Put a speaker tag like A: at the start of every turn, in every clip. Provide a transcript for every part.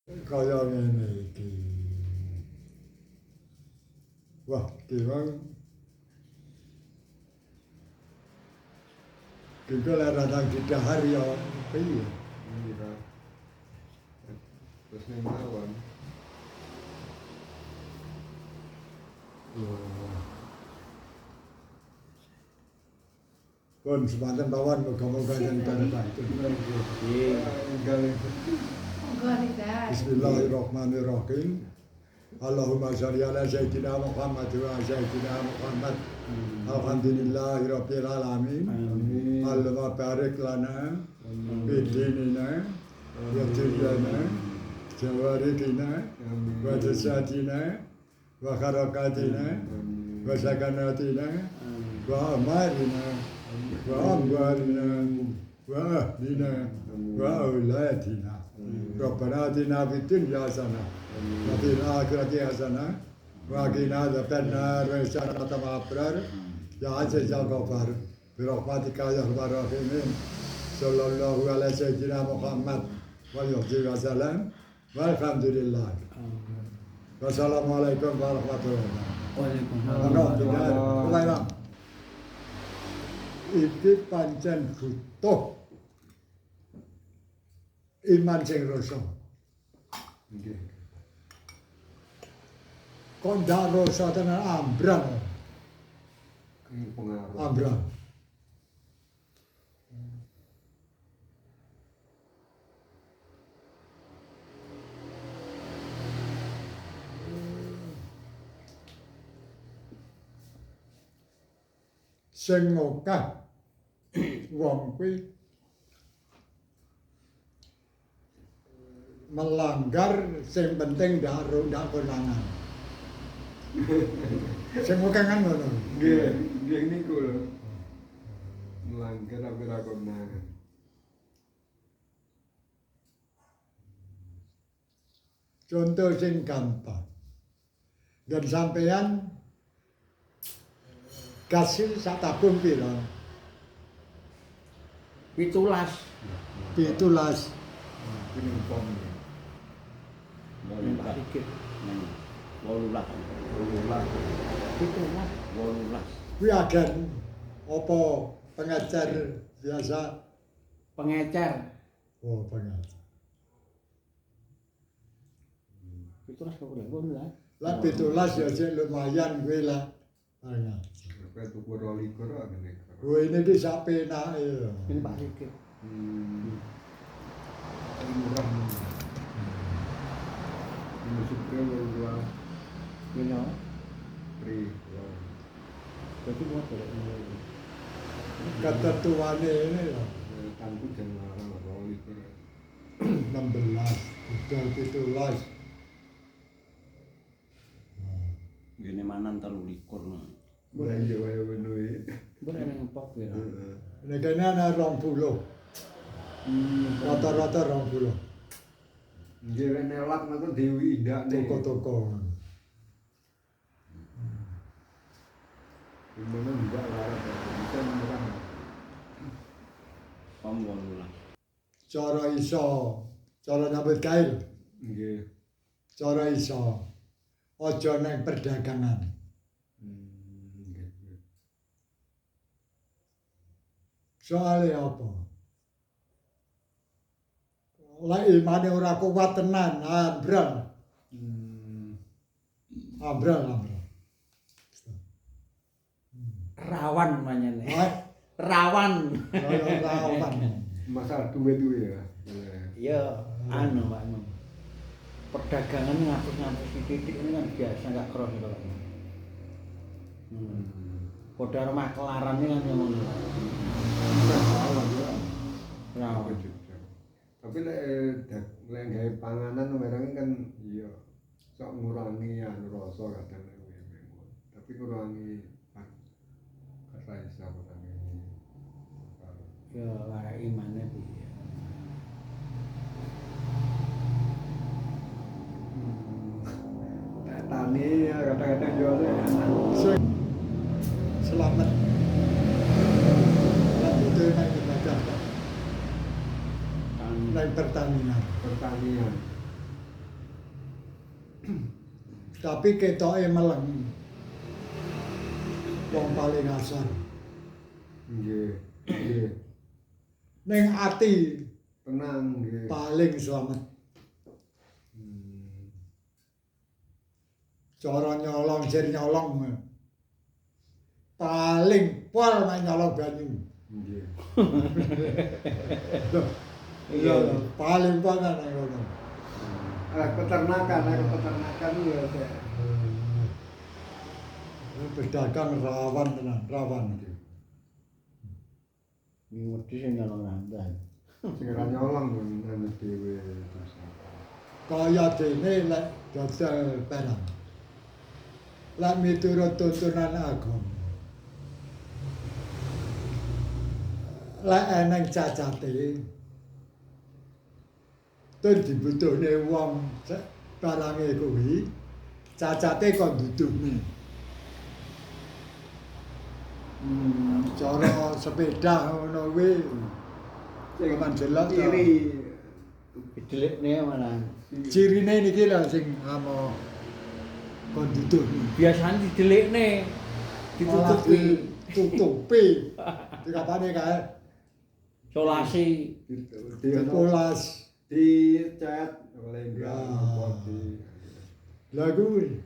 A: kaya ngene iki. Wah, kiwang kita ladang didahar ya piye?
B: Iya. Terus ning mawon.
A: Pun semanten mawon muga-muga yen barokah. Bismillahirrahmanirrahim. Allahumma sholli ala sayyidina Muhammad wa sayyidina Muhammad. Alhamdulillahi rabbil alamin. Allahumma barik lana fi dinina wa dunyana jawarikina wa jasadina wa harakatina wa sakanatina wa amarina wa amwarina wa ahlina wa auladina. Rabbana atina fid dunya hasanah wa fil akhirati hasanah wa qina adzabannar wa syarrata ma'abrar ya aziz ya ghafar bi rahmatika ya arhamar rahimin. Sallallahu alaihi sayyidina Muhammad wa alihi wasallam. Walhamdulillah. Wassalamualaikum warahmatullahi wabarakatuh. Iki pancen butuh iman sing rasa.
B: Nggih.
A: Kok ndak rasa tenan ambrang.
B: Pengaruh.
A: Ambrang. Sing akeh wong kuwi melanggar sing penting ndak konangan. Sing akeh kan ngono.
B: Nggih, nggih niku lho. Melanggar apa ra konangan.
A: Contoh sing gampang. Dan sampean kasih sak tabung pira?
C: 17.
A: 17.
B: Ini pom.
C: Mbak Dikit. 18. 18.
A: Kuwi agen apa pengecer biasa?
C: Pengecer.
A: Oh, pengecer.
C: 17 kok lho, 18.
A: Lah 17 ya sik lumayan kuwi lah. Pengecer.
B: Kayak tuku 22 kok ngene.
A: Oh, ini ki sak penake.
C: Ini Pak Dikit.
B: Murah. Ini suka dua
C: Ini
B: free.
C: berarti buat boleh.
A: Ketentuane ini lho.
B: Tangku jangan larang 22.
A: 16, udah 17.
D: Gini manan 23.
B: Mulai Jawa ya benuy.
C: Boleh yang empok ya.
A: Ini kena ana 20. Rata-rata 20.
B: Nggih nelak ngono Dewi Indah nih.
A: Toko-toko.
B: Gimana enggak larang bisa murah.
D: Pom 18.
A: Cara iso, cara nyambut gawe.
B: Nggih.
A: Cara iso. Aja nang perdagangan. Soale apa? Lah imane ora kuat tenan, ambrang. Ambrang.
C: Rawan namanya nih.
A: Hah?
C: Rawan.
A: Rawan.
B: Masalah duit itu ya.
C: Iya, anu Pak Imam. Perdagangan ngapus-ngapus di titik ini kan biasa nggak cross kalau ini. Kode rumah kelaran ini kan yang ngono. Rawan.
B: Tapi lek gawe panganan barang kan iya sok ngurangi anu rasa kadang memang. Tapi ngurangi kata isa ngurangi.
C: Ya lara imane piye.
B: Tani kadang-kadang jualnya
A: Selamat. Lanjut nang ibadah. Nang pertanian.
B: pertanian.
A: Tapi ketoke meleng. Wong paling asor.
B: Nggih. Nggih.
A: Ning ati
B: Tenang nggih.
A: paling selamat. Cara nyolong jir nyolong. Paling pol nek nyolong banyu.
B: Nggih.
A: Iya, paling banget nek ngono.
B: Peternakan ya saya.
A: Pedagang rawan tenan, rawan.
C: Ini wedi sing nyolong nambah.
B: Sing ora nyolong anu dhewe.
A: Kaya dene lek dodol barang. Lek miturut tuntunan agama. Lek eneng cacate. Tur dibutuhne wong barange kuwi cacate kon dudukne. Cara sepeda ngono kuwi cuman delok to.
B: Ciri
C: Didelikne malah.
A: Cirine niki lho sing amo kon dudukne.
C: Biasane didelikne. Ditutupi.
A: Ditutupi. Dikapane kae
C: Solasi.
A: polas.
B: dicat oleh enggak apa di
A: Lah kuwi.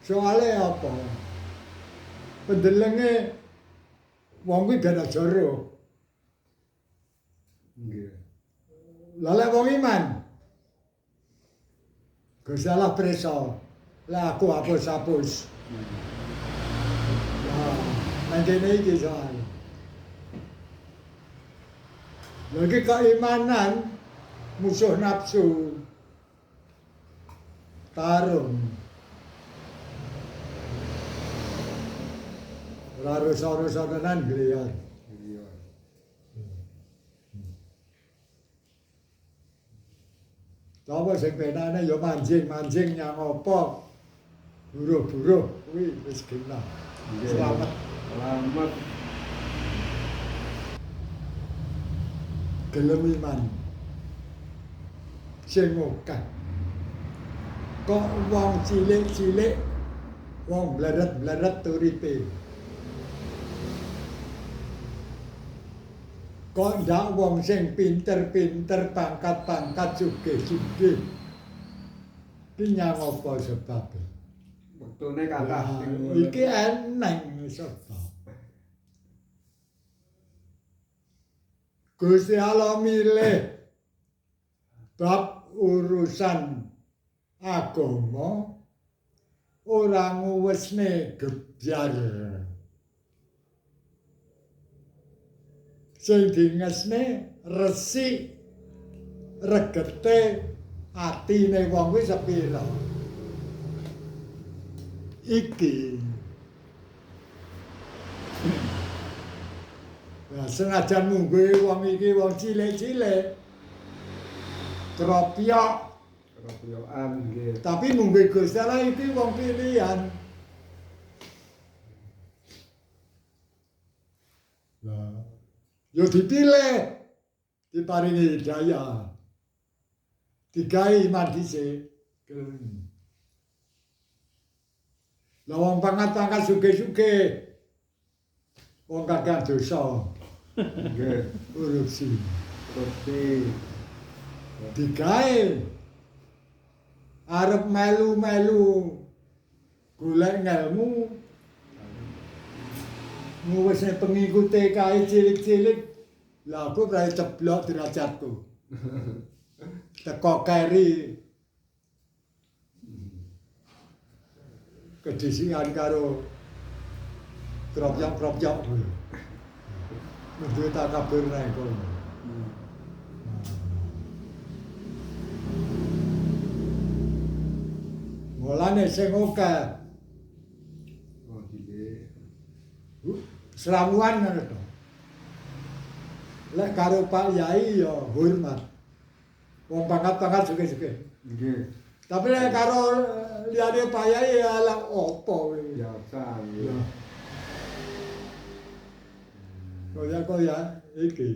A: Soale apa? Pendelenge wong kuwi ben aja roh.
B: nggih.
A: Lah lek wong iman. Gusti Allah preso. Lah aku hapus-hapus. Lah, nang kene iki soal. Lagi keimanan musuh nafsu tarung. Ora rusak-rusak tenan griya.
B: Iya.
A: Apa sing penane ya mancing-mancing nyang apa. Buruh-buruh kuwi wis genah.
B: Nggih.
A: Selamat.
B: Selamat.
A: Gelem iman. Sing akeh. Kok wong cilik-cilik wong bleret-bleret uripe. Kok ndak wong sing pinter-pinter pangkat-pangkat sugih-sugih. Ki nyang apa sebab?
B: Wektune kathah sing
A: Iki eneng sebab. Gusti Allah milih bab urusan agama ora nguwesne gebyar. Sing dingesne resik regete atine wong kuwi sepira. Iki nah, senajan mungguhe wong iki wong cilik-cilik kropyok,
B: keroyokan nggih.
A: tapi mungguhe Gusti Allah iki wong pilihan. Nah, yo dipilih, diparingi hidayah, digawe iman dhisik. Lah wong pangkat-pangkat sugih-sugih, wong kakek dosa.
B: Nggih.
A: Korupsi
B: Korupsi.
A: digawe arep melu-melu golek ngelmu nguwesne pengikute kae cilik-cilik lha aku berarti ceblok derajatku teko keri kedisian karo kropyok-kropyok kuwi menduwe takabur nek kono. Mulane sing akeh
B: Oh nggih.
A: srawuhan ngono to. Lek karo Pak Yai ya hormat. Wong pangkat-pangkat sugih-sugih.
B: Nggih.
A: Tapi lek karo liyane Pak Yai ya ala opo kuwi.
B: Biasa
A: Ya.
B: nggih.
A: Kaya-kaya iki.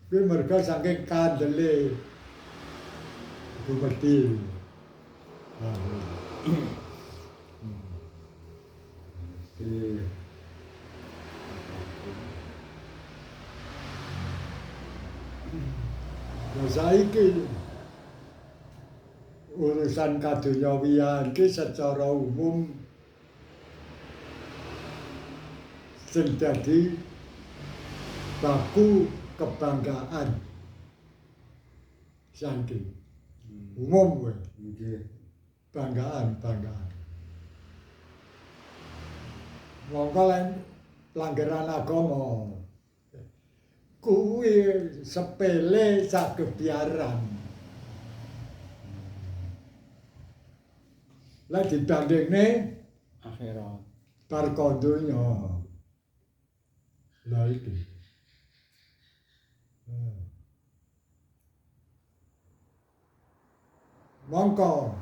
A: Kuwi mergo saking kandele Bupati. Di saiki urusan kadunyawian iki secara umum sing dadi baku kebanggaan saking umum kowe
B: Nggih.
A: banggaan. Monggo lan pelanggaran agama kuwi sepele sagebiaran. Lah dibandingne
C: Akhirat.
A: barka donya. Lah iki. Mongko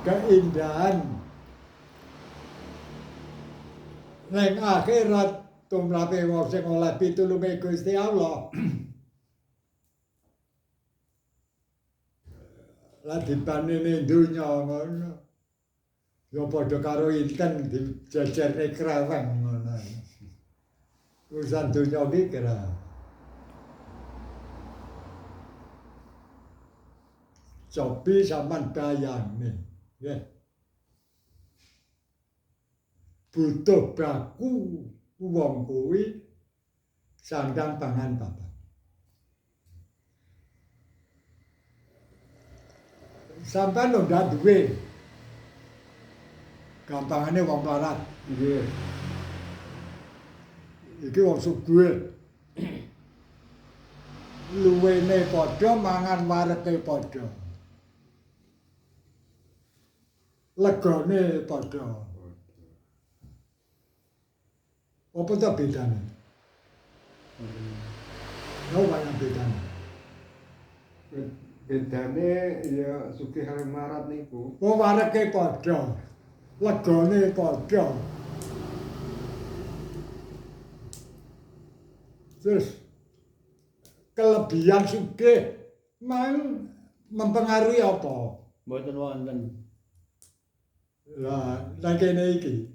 A: keindahan ning akhirat tumrape wong sing oleh pitulunge Gusti Allah. Lah dibandingne donya ngono. Ya padha karo inten dijejerne kreweng ngono. Urusan donya iki kira. Cobi sampean bayangne, nggih. Butuh baku wong kuwi sandang pangan papan. Sampeyan lho ndak duwe. Gampangane wong melarat.
B: Nggih.
A: Iki wong sugih. Luwene padha mangan wareke padha. Legane padha. Apa ta bedane? Apa yang bedane?
B: Bedane ya sugih karo marat niku.
A: Wong wareke padha. Legane padha. Terus kelebihan sugih mang mempengaruhi apa?
C: Mboten wonten.
A: Lah, nang kene iki.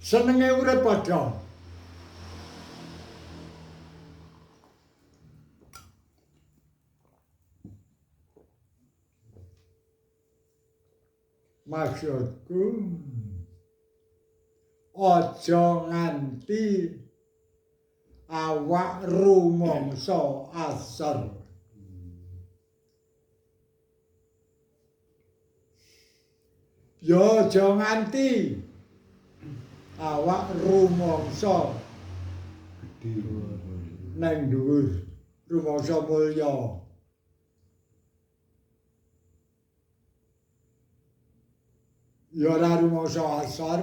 A: Senenge urip padha. Maksudku aja nganti awak rumangsa asor. Ya aja nganti awak rumangsa
B: Gedhe.
A: nang dhuwur, rumangsa mulya. Ya ora rumangsa asor,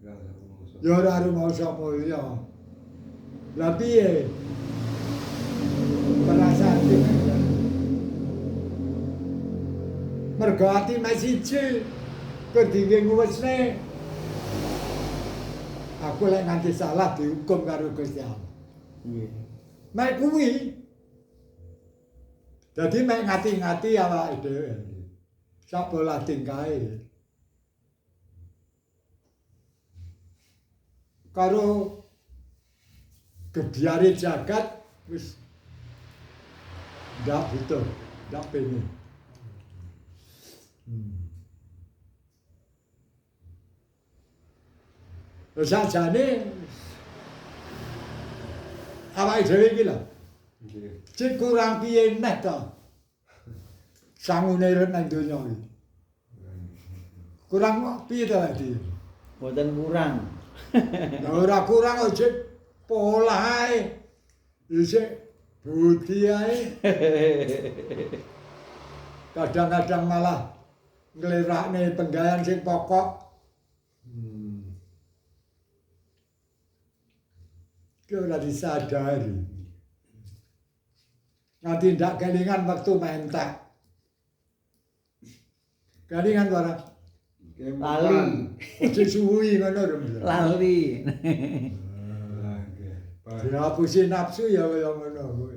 B: Ya rumangsa.
A: ya ora rumangsa mulya. Lah piye? Perasaan mergo ati mek siji kedinge nguwesne. Aku lek nganti salah dihukum karo Gusti Allah.
C: Nggih.
A: Mek kuwi. Dadi mek ngati-ngati awake dhewe. Sapola tingkahe. Karo kebiare jagat wis ndak butuh, ndak pengen. Sajane awake dhewe iki lho,
B: Nggih.
A: cek kurang piye neh to. Sangune urip nang donya iki. Kurang piye to iki?
C: Mboten kurang.
A: Lah ora kurang aja pola ae. Isih budi ae. Kadang-kadang malah nglerakne penggawean sing pokok. Ki ora disadari. Nganti ndak kelingan waktu mentek. Kelingan ora?
C: Lali.
A: Ojo suwi ngono lho. Mas.
C: Lali.
B: Lah nggih. Pak.
A: Dihapusi nafsu ya kaya ngono kuwi.